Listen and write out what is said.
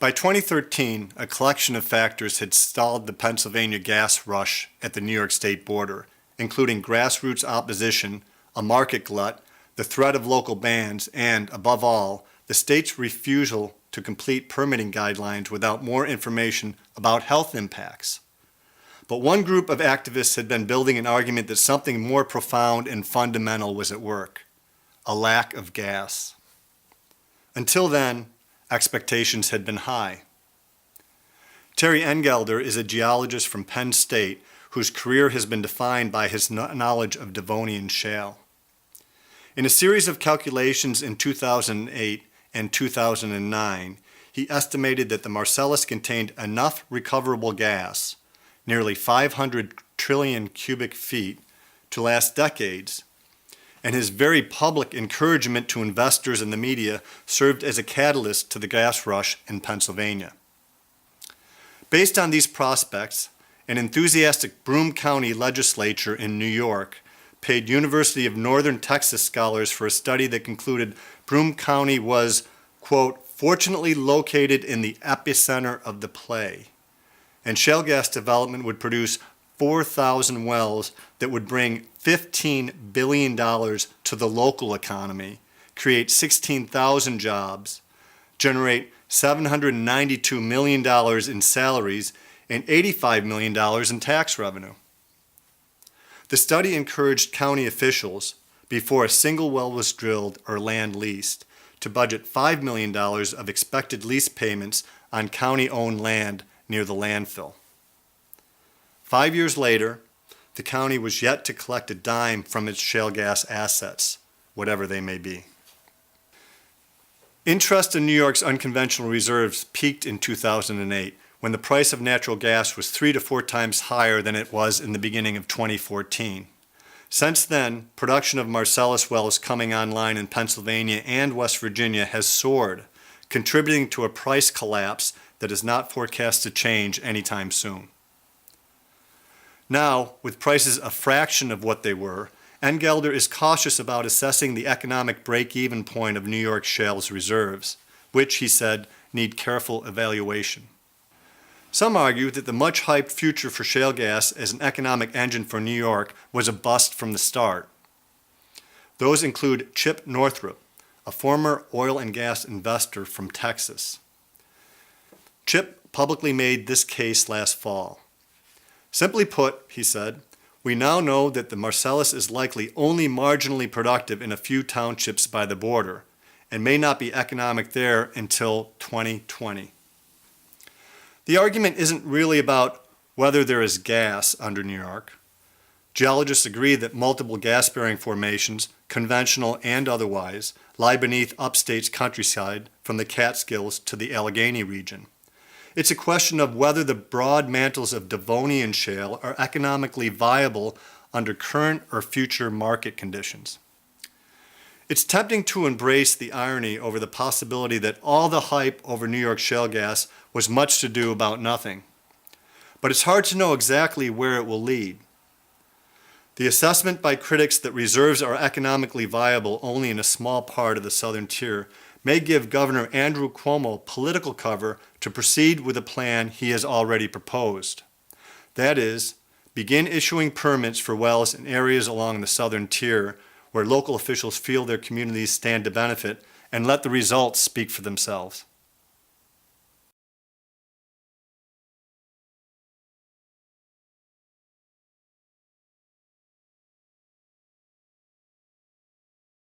By 2013, a collection of factors had stalled the Pennsylvania gas rush at the New York state border, including grassroots opposition, a market glut, the threat of local bans, and, above all, the state's refusal to complete permitting guidelines without more information about health impacts. But one group of activists had been building an argument that something more profound and fundamental was at work: a lack of gas. Until then, expectations had been high. Terry Engelder is a geologist from Penn State whose career has been defined by his knowledge of Devonian shale. In a series of calculations in 2008 and 2009, he estimated that the Marcellus contained enough recoverable gas, nearly 500 trillion cubic feet, to last decades, and his very public encouragement to investors and the media served as a catalyst to the gas rush in Pennsylvania. Based on these prospects, an enthusiastic Broome County legislature in New York paid University of Northern Texas scholars for a study that concluded Broome County was, quote, fortunately located in the epicenter of the play, and shale gas development would produce 4,000 wells that would bring $15 billion to the local economy, create 16,000 jobs, generate $792 million in salaries, and $85 million in tax revenue. The study encouraged county officials, before a single well was drilled or land leased, to budget $5 million of expected lease payments on county-owned land near the landfill. 5 years later, the county was yet to collect a dime from its shale gas assets, whatever they may be. Interest in New York's unconventional reserves peaked in 2008, when the price of natural gas was 3 to 4 times higher than it was in the beginning of 2014. Since then, production of Marcellus wells coming online in Pennsylvania and West Virginia has soared, contributing to a price collapse that is not forecast to change anytime soon. Now, with prices a fraction of what they were, Engelder is cautious about assessing the economic break-even point of New York shale's reserves, which, he said, need careful evaluation. Some argue that the much-hyped future for shale gas as an economic engine for New York was a bust from the start. Those include Chip Northrup, a former oil and gas investor from Texas. Chip publicly made this case last fall. Simply put, he said, we now know that the Marcellus is likely only marginally productive in a few townships by the border and may not be economic there until 2020. The argument isn't really about whether there is gas under New York. Geologists agree that multiple gas-bearing formations, conventional and otherwise, lie beneath upstate's countryside from the Catskills to the Allegheny region. It's a question of whether the broad mantles of Devonian shale are economically viable under current or future market conditions. It's tempting to embrace the irony over the possibility that all the hype over New York shale gas was much to do about nothing. But it's hard to know exactly where it will lead. The assessment by critics that reserves are economically viable only in a small part of the southern tier may give Governor Andrew Cuomo political cover to proceed with a plan he has already proposed. That is, begin issuing permits for wells in areas along the southern tier where local officials feel their communities stand to benefit, and let the results speak for themselves.